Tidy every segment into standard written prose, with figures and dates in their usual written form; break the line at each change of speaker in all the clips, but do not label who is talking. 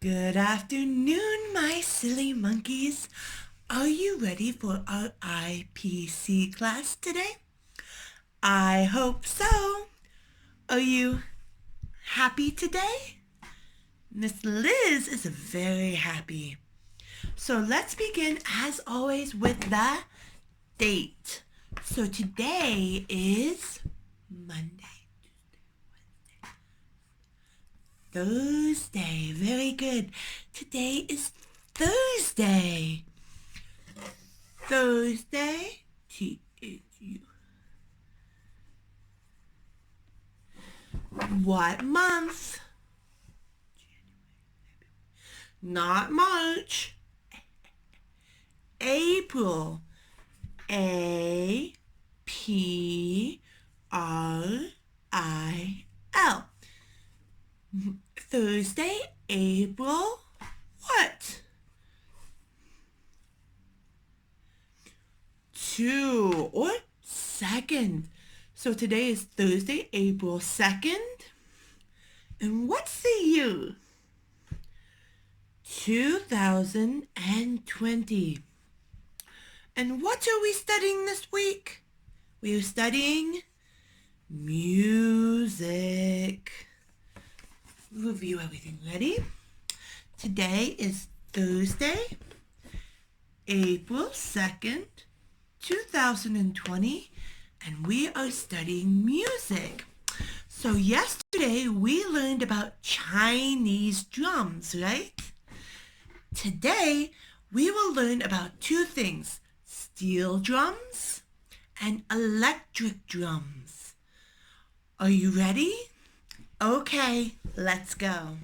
Good afternoon, my silly monkeys. Are you ready for our IPC class today? I hope so. Are you happy today? Miss Liz is very happy. So let's begin as always with the date. So today is Monday. Thursday. Very good. Today is Thursday. Thursday. T-H-U. What month? Not March. April. A-P-R-I-L. Thursday, April what? 2 or 2nd. So today is Thursday, April 2nd. And what's the year? 2020. And what are we studying this week? We are studying music. Review everything. Ready? Today is Thursday, April 2nd, 2020, and we are studying music. So yesterday we learned about Chinese drums, right? Today we will learn about two things, steel drums and electric drums. Are you ready? Okay, let's go.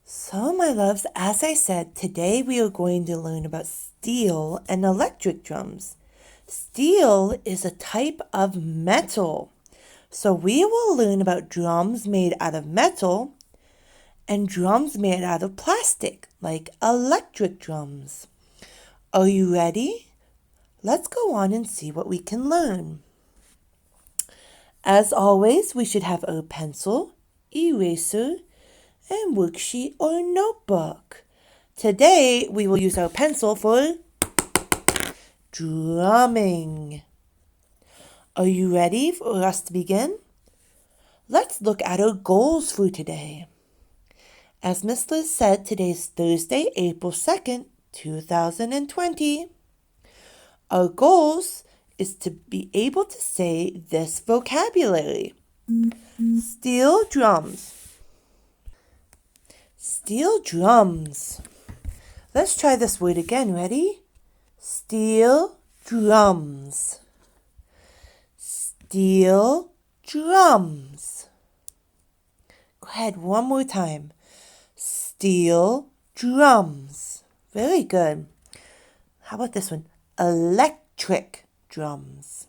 So, my loves, as I said, today we are going to learn about steel and electric drums. Steel is a type of metal. So we will learn about drums made out of metal and drums made out of plastic, like electric drums. Are you ready? Let's go on and see what we can learn. As always, we should have a pencil, eraser, and worksheet or notebook. Today, we will use our pencil for drumming. Are you ready for us to begin? Let's look at our goals for today. As Miss Liz said, today is Thursday, April 2nd, 2020. Our goals is to be able to say this vocabulary. Steel drums. Steel drums. Let's try this word again. Ready? Steel drums. Steel drums. Go ahead, one more time. Steel drums. Very good. How about this one? Electric drums.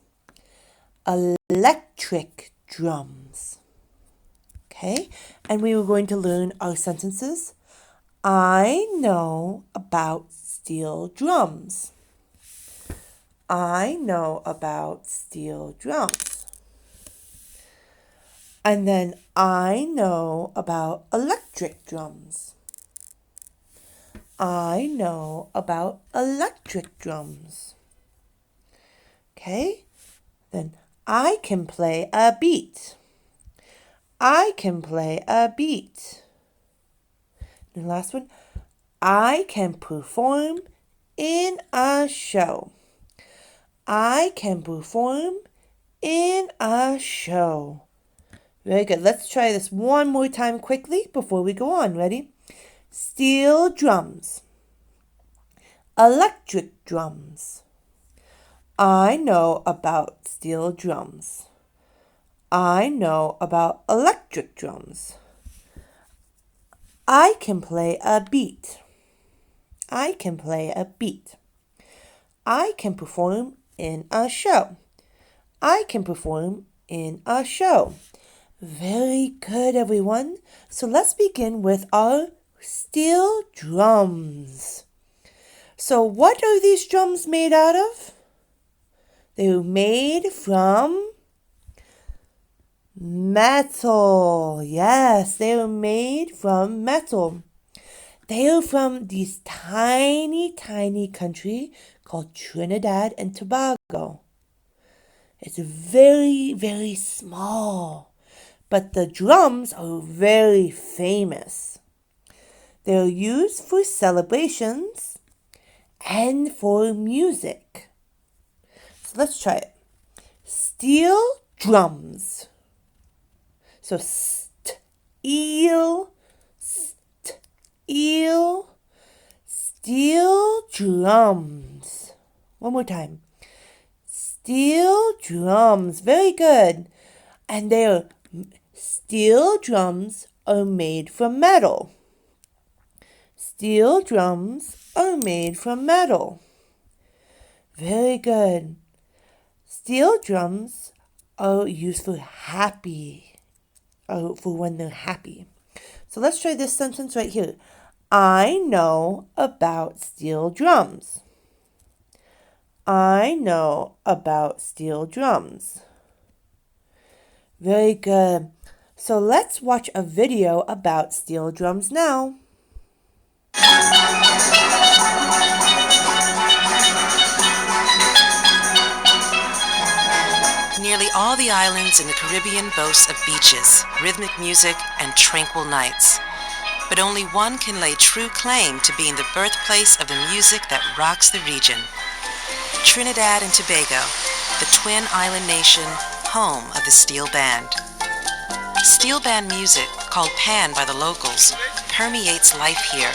Electric drums. Okay, and we were going to learn our sentences. I know about steel drums. I know about steel drums. And then I know about electric drums. I know about electric drums. Okay, then I can play a beat. I can play a beat. The last one, I can perform in a show. I can perform in a show. Very good. Let's try this one more time quickly before we go on. Ready? Steel drums. Electric drums. I know about steel drums. I know about electric drums. I can play a beat. I can play a beat. I can perform in a show. I can perform in a show. Very good, everyone. So let's begin with our steel drums. So what are these drums made out of? They're made from metal. Yes, they're made from metal. They are from this tiny, tiny country called Trinidad and Tobago. It's very, very small, but the drums are very famous. They're used for celebrations and for music. So let's try it. Steel drums. So steel, steel drums. One more time. Steel drums. Very good. And steel drums are made from metal. Steel drums are made from metal. Very good. Steel drums are used for for when they're happy. So let's try this sentence right here. I know about steel drums. I know about steel drums. Very good. So let's watch a video about steel drums now.
Nearly all the islands in the Caribbean boast of beaches, rhythmic music, and tranquil nights. But only one can lay true claim to being the birthplace of the music that rocks the region. Trinidad and Tobago, the twin island nation, home of the steel band. Steel band music, called pan by the locals, permeates life here.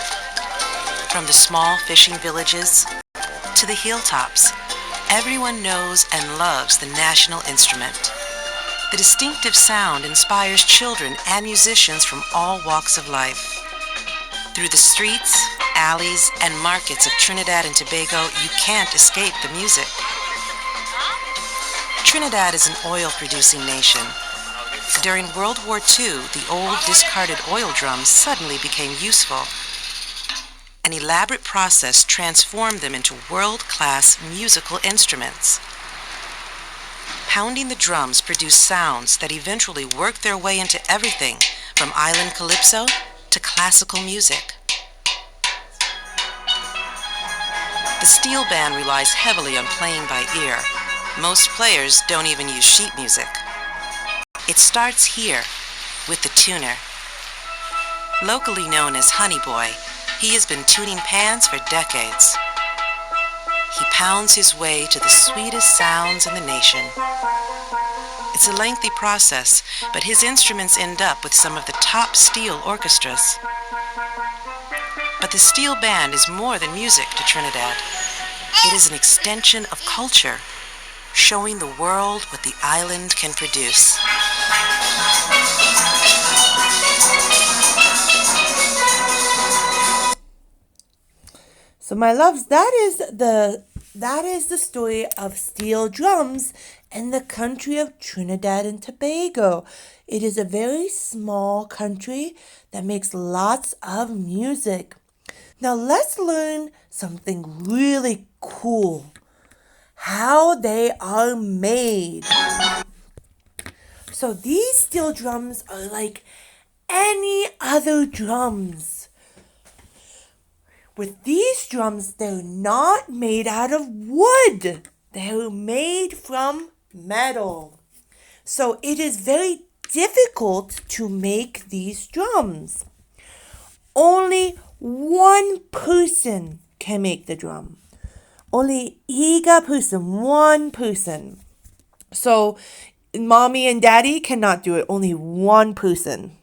From the small fishing villages to the hilltops, everyone knows and loves the national instrument. The distinctive sound inspires children and musicians from all walks of life. Through the streets, alleys, and markets of Trinidad and Tobago, you can't escape the music. Trinidad is an oil-producing nation. During World War II, the old discarded oil drums suddenly became useful. An elaborate process transformed them into world-class musical instruments. Pounding the drums produced sounds that eventually worked their way into everything from island calypso to classical music. The steel band relies heavily on playing by ear. Most players don't even use sheet music. It starts here with the tuner. Locally known as Honey Boy, he has been tuning pans for decades. He pounds his way to the sweetest sounds in the nation. It's a lengthy process, but his instruments end up with some of the top steel orchestras. But the steel band is more than music to Trinidad. It is an extension of culture, showing the world what the island can produce.
So my loves, that is the story of steel drums in the country of Trinidad and Tobago. It is a very small country that makes lots of music. Now let's learn something really cool. How they are made. So these steel drums are like any other drums. With these drums, they're not made out of wood. They're made from metal. So it is very difficult to make these drums. Only one person can make the drum. Only one person. So mommy and daddy cannot do it. Only one person.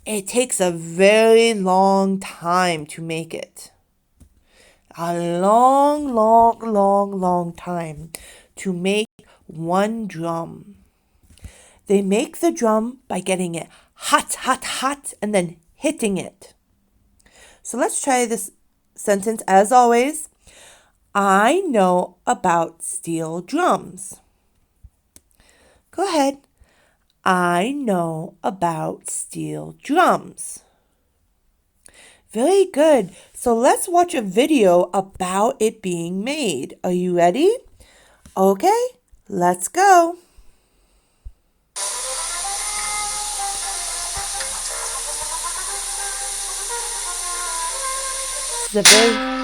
It takes a very long time to make it. A long time to make one drum. They make the drum by getting it hot, and then hitting it. So let's try this sentence as always. I know about steel drums. Go ahead. I know about steel drums. Very good. So let's watch a video about it being made. Are you ready? Okay, let's go. is a very...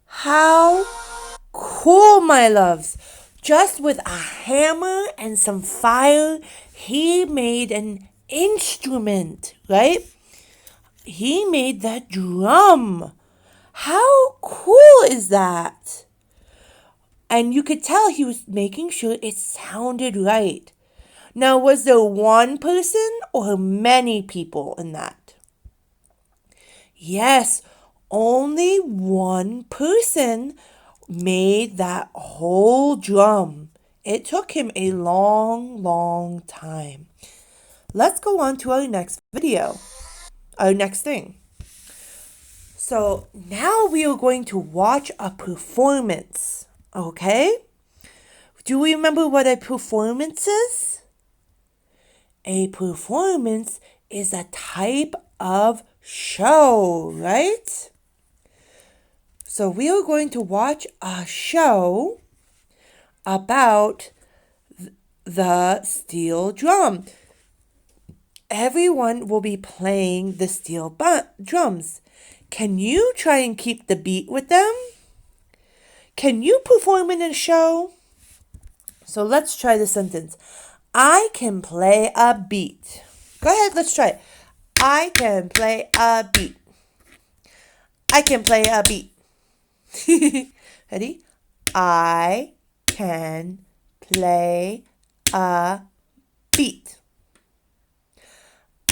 How cool, my loves. Just with a hammer and some fire, he made an instrument, right? He made the drum. How cool is that? And you could tell he was making sure it sounded right. Now, was there one person or many people in that? Yes, only one person made that whole drum. It took him a long, long time. Let's go on to our next video, our next thing. So now we are going to watch a performance, okay? Do we remember what a performance is? A performance is a type of show, right? So we are going to watch a show about the steel drum. Everyone will be playing the steel drums. Can you try and keep the beat with them? Can you perform in a show? So let's try the sentence. I can play a beat. Go ahead, let's try it. I can play a beat. I can play a beat. Ready? I can play a beat.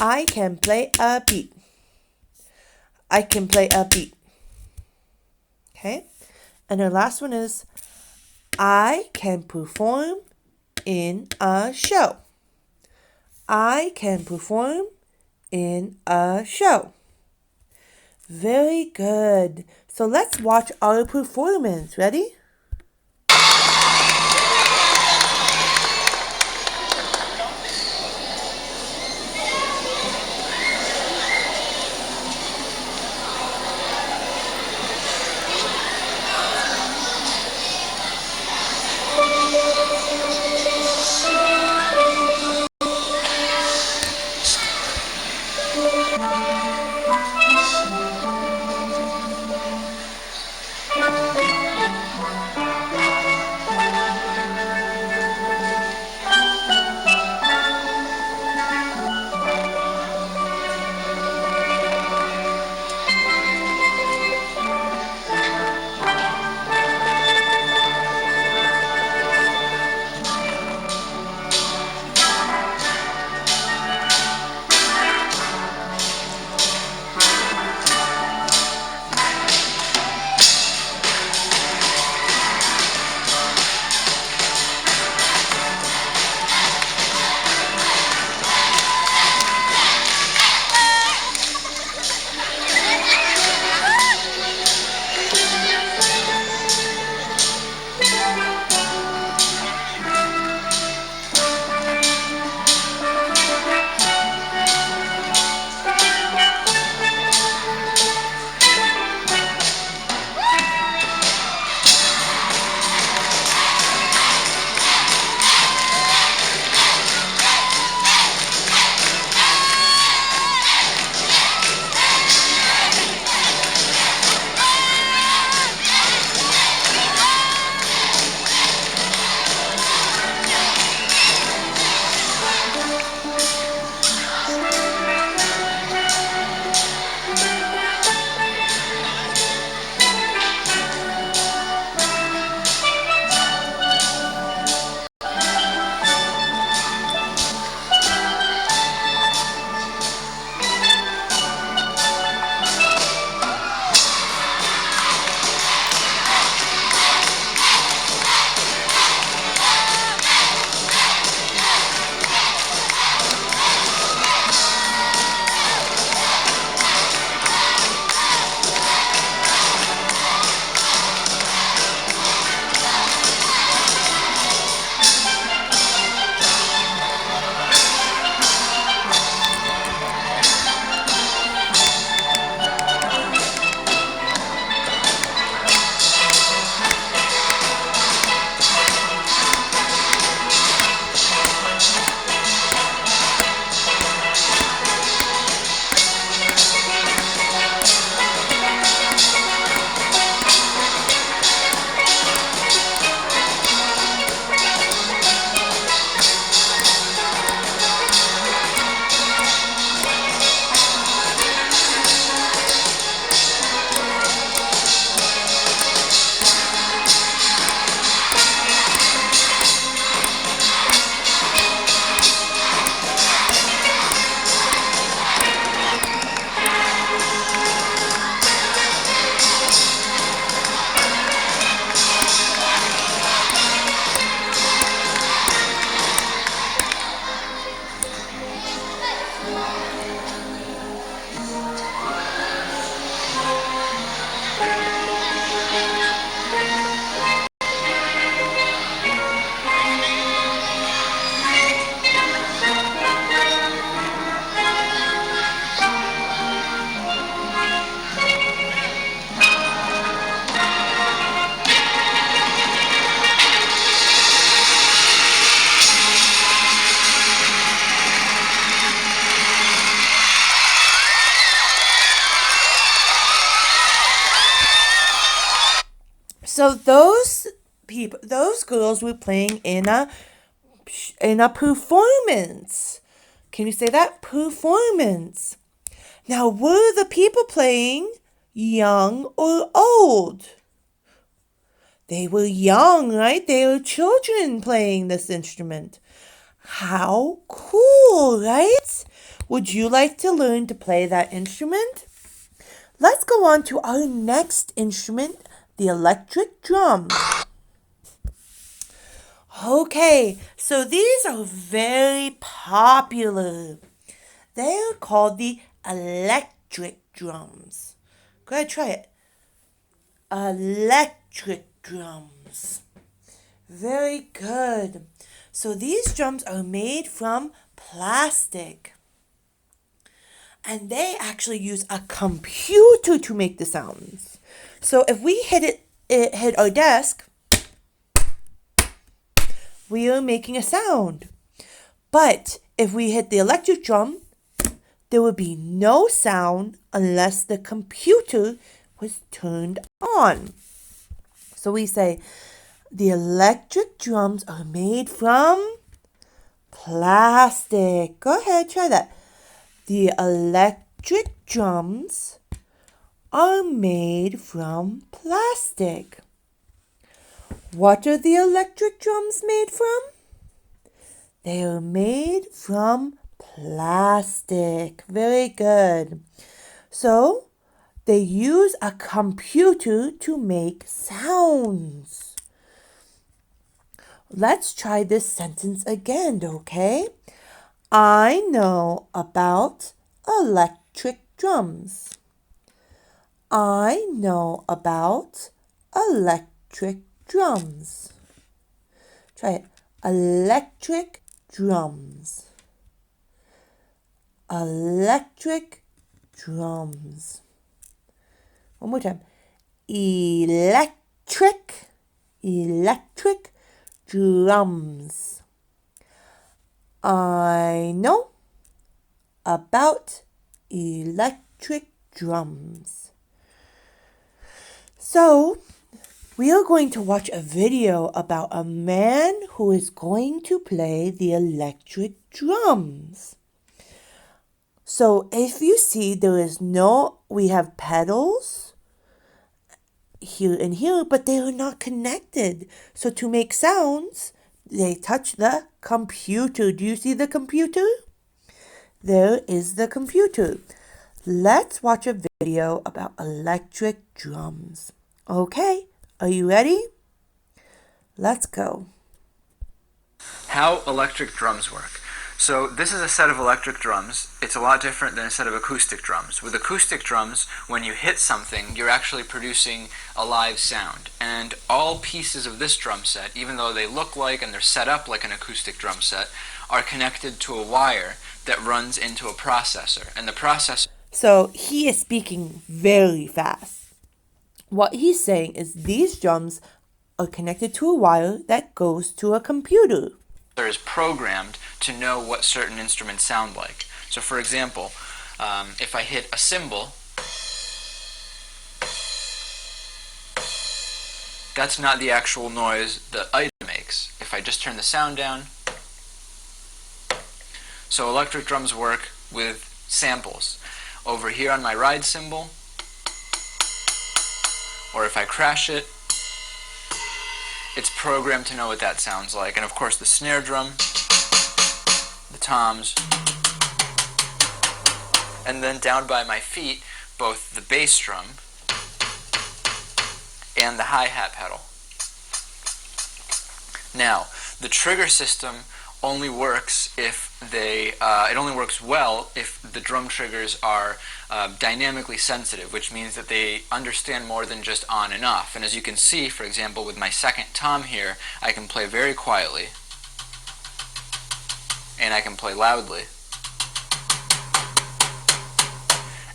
I can play a beat. I can play a beat. Okay? And our last one is I can perform in a show. I can perform in a show. Very good. So let's watch our performance. Ready? So those girls were playing in a performance. Can you say that? Performance. Now, were the people playing young or old? They were young, right? They were children playing this instrument. How cool, right? Would you like to learn to play that instrument? Let's go on to our next instrument, the electric drum. Okay, so these are very popular. They are called the electric drums. Go ahead, try it. Electric drums. Very good. So these drums are made from plastic. And they actually use a computer to make the sounds. So if we hit our desk, we are making a sound. But if we hit the electric drum, there would be no sound unless the computer was turned on. So we say, the electric drums are made from plastic. Go ahead, try that. The electric drums are made from plastic. What are the electric drums made from? They are made from plastic. Very good. So, they use a computer to make sounds. Let's try this sentence again, okay? I know about electric drums. I know about electric drums. Try it. Electric drums. Electric drums. One more time. Electric drums. I know about electric drums. So, we are going to watch a video about a man who is going to play the electric drums. So, if you see, we have pedals here and here, but they are not connected. So, to make sounds, they touch the computer. Do you see the computer? There is the computer. Let's watch a video about electric drums. Okay, are you ready? Let's go.
How electric drums work. So this is a set of electric drums. It's a lot different than a set of acoustic drums. With acoustic drums, when you hit something, you're actually producing a live sound. And all pieces of this drum set, even though they look like and they're set up like an acoustic drum set, are connected to a wire that runs into a processor. And the processor...
So he is speaking very fast. What he's saying is these drums are connected to a wire that goes to a computer.
Is programmed to know what certain instruments sound like. So for example, if I hit a cymbal, that's not the actual noise the item makes. If I just turn the sound down. So electric drums work with samples. Over here on my ride cymbal, or if I crash it, it's programmed to know what that sounds like. And of course the snare drum, the toms, and then down by my feet, both the bass drum and the hi-hat pedal. Now, the trigger system only works if it only works well if the drum triggers are dynamically sensitive, which means that they understand more than just on and off. And as you can see, for example, with my second tom here, I can play very quietly, and I can play loudly.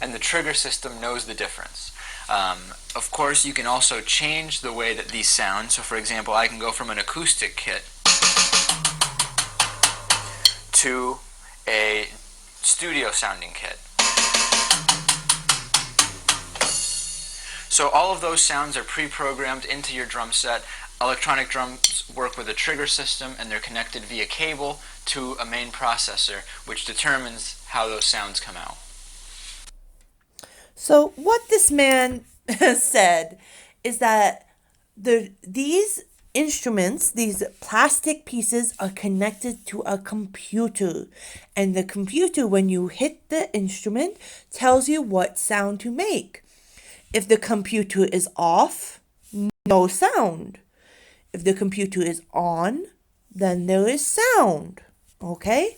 And the trigger system knows the difference. Of course, you can also change the way that these sound. So for example, I can go from an acoustic kit to a studio sounding kit. So all of those sounds are pre-programmed into your drum set. Electronic drums work with a trigger system, and they're connected via cable to a main processor, which determines how those sounds come out.
So what this man said is that these instruments, these plastic pieces, are connected to a computer. And the computer, when you hit the instrument, tells you what sound to make. If the computer is off, no sound. If the computer is on, then there is sound. Okay?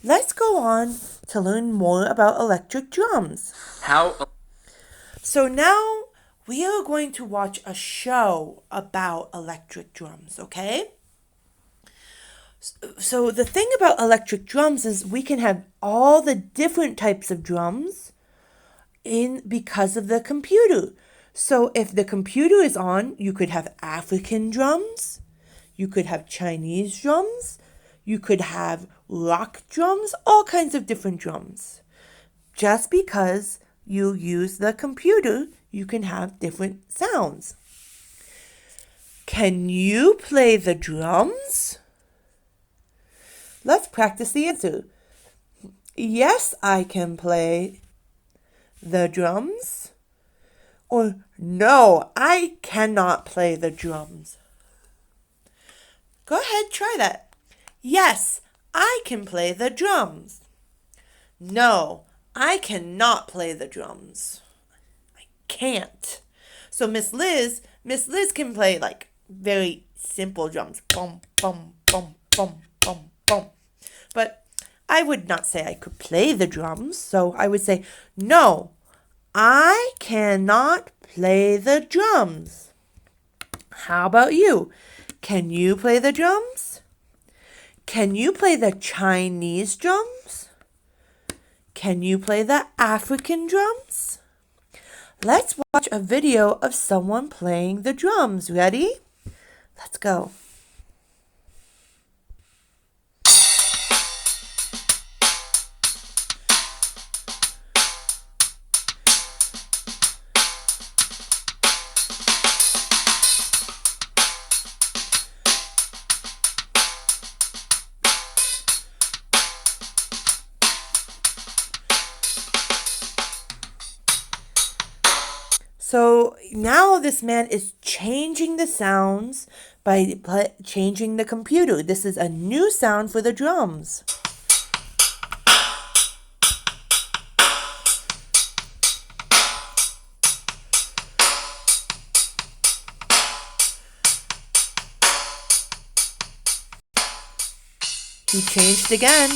Let's go on to learn more about electric drums. So now we are going to watch a show about electric drums, okay? So the thing about electric drums is we can have all the different types of drums because of the computer. So if the computer is on, you could have African drums, you could have Chinese drums, you could have rock drums, all kinds of different drums. Just because you use the computer, you can have different sounds. Can you play the drums? Let's practice the answer. Yes, I can play the drums. Or no, I cannot play the drums. Go ahead, try that. Yes, I can play the drums. No, I cannot play the drums. I can't. So Miss Liz can play like very simple drums. Bum, bum, bum, bum, bum, bum. But I would not say I could play the drums. So I would say, no, I cannot play the drums. How about you? Can you play the drums? Can you play the Chinese drums? Can you play the African drums? Let's watch a video of someone playing the drums. Ready? Let's go. So now this man is changing the sounds by changing the computer. This is a new sound for the drums. He changed again.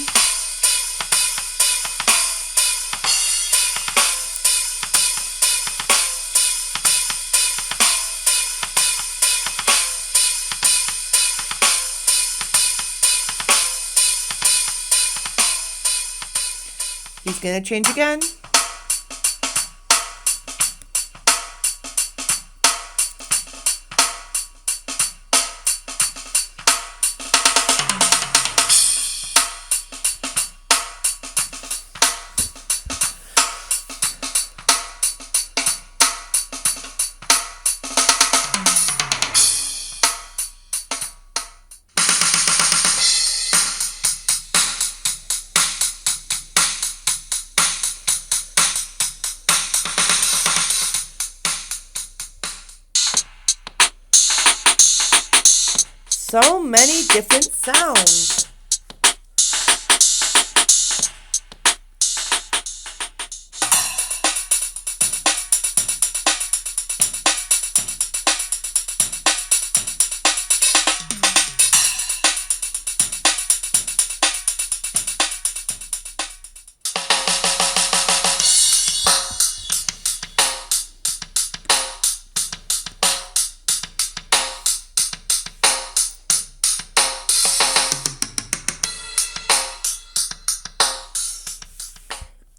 He's going to change again. So many different sounds.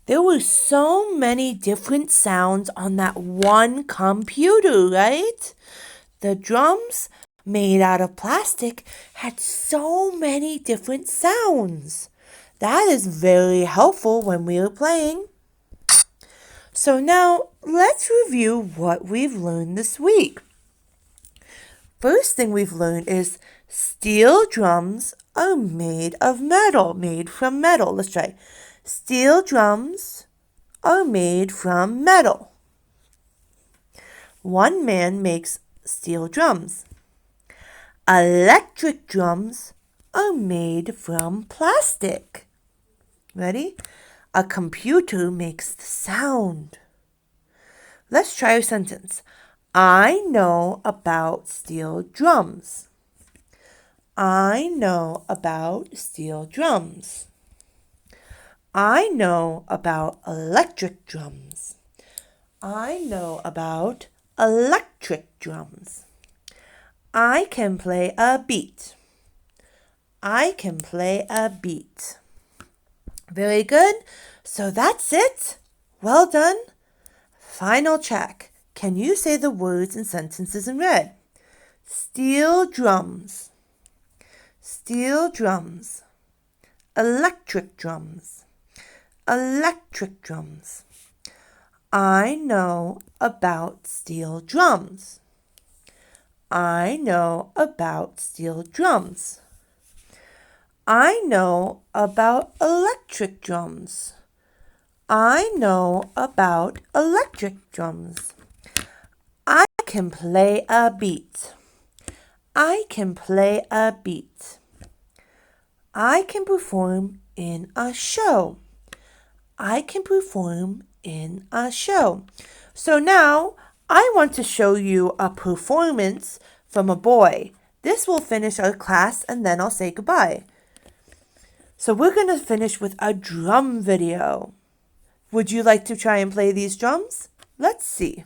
There were so many different sounds on that one computer, right? The drums, made out of plastic, had so many different sounds. That is very helpful when we are playing. So now let's review what we've learned this week. First thing we've learned is steel drums are made of metal, made from metal. Let's try. Steel drums are made from metal. One man makes steel drums. Electric drums are made from plastic. Ready? A computer makes the sound. Let's try a sentence. I know about steel drums. I know about steel drums. I know about electric drums. I know about electric drums. I can play a beat. I can play a beat. Very good. So that's it. Well done. Final check. Can you say the words and sentences in red? Steel drums. Steel drums. Electric drums. Electric drums. I know about steel drums. I know about steel drums. I know about electric drums. I know about electric drums. I can play a beat. I can play a beat. I can perform in a show. I can perform in a show. So now I want to show you a performance from a boy. This will finish our class and then I'll say goodbye. So we're going to finish with a drum video. Would you like to try and play these drums? Let's see.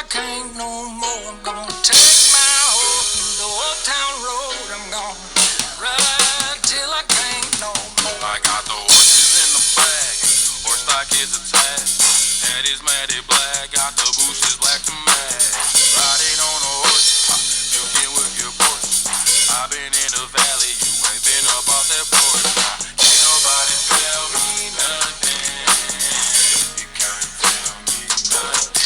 Can't no more. I'm gonna take my horse through the old town road. I'm gonna ride till I can't no more. I got the horses in the back, horse stock is attached. Head is matted black, got the bushes black to match. Riding on a horse, you can whip your horse. I've been in the valley, you ain't been up off that porch. Can't nobody tell me nothing. You can't tell me nothing.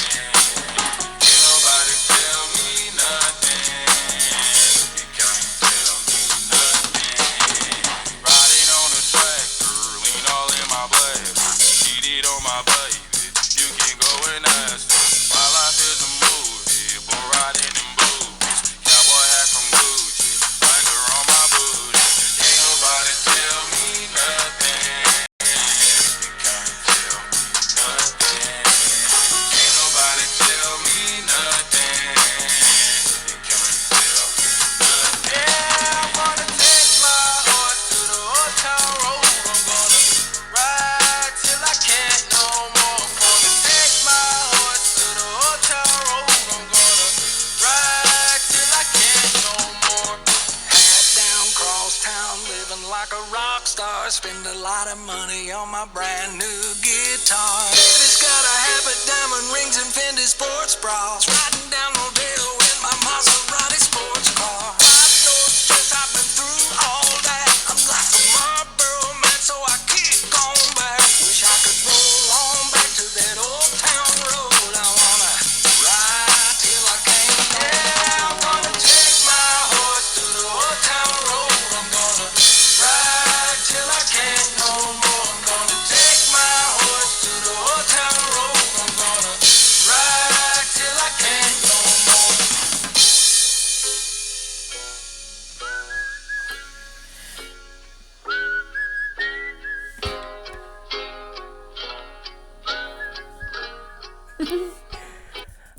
Spend a lot of money on my brand new guitar. Baby's got a habit, diamond rings, and Fendi sports bras. Riding down Rodeo in my Maserati sports car. Got no stress, I've been through all that. I'm like a Marlboro man, so I kick on back. Wish I could roll on back to that old town road. I wanna ride till I can't no more. Yeah, I wanna take my horse to the old town road. I'm gonna ride till I can't no more. I'm gonna take my horse to the old town road. I'm gonna ride till I can't no more.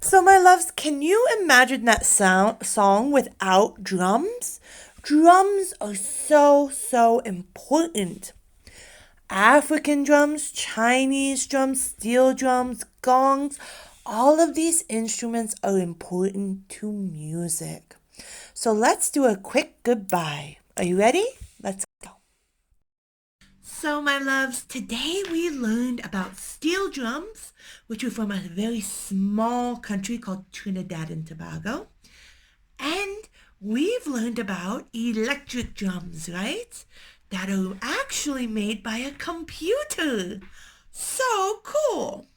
So my loves, can you imagine that song without drums? Drums are so important. African drums, Chinese drums, steel drums, gongs, all of these instruments are important to music. So let's do a quick goodbye. Are you ready? Let's go. So, my loves, today we learned about steel drums, which are from a very small country called Trinidad and Tobago. And we've learned about electric drums, right? That are actually made by a computer. So cool.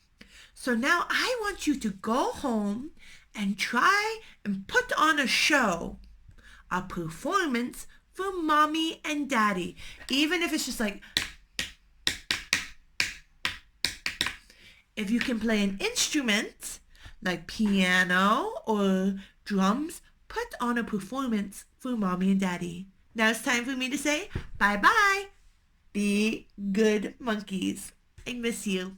So now I want you to go home and try and put on a show, a performance for mommy and daddy. Even if it's just like, if you can play an instrument like piano or drums, put on a performance for mommy and daddy. Now it's time for me to say bye-bye. Be good monkeys. I miss you.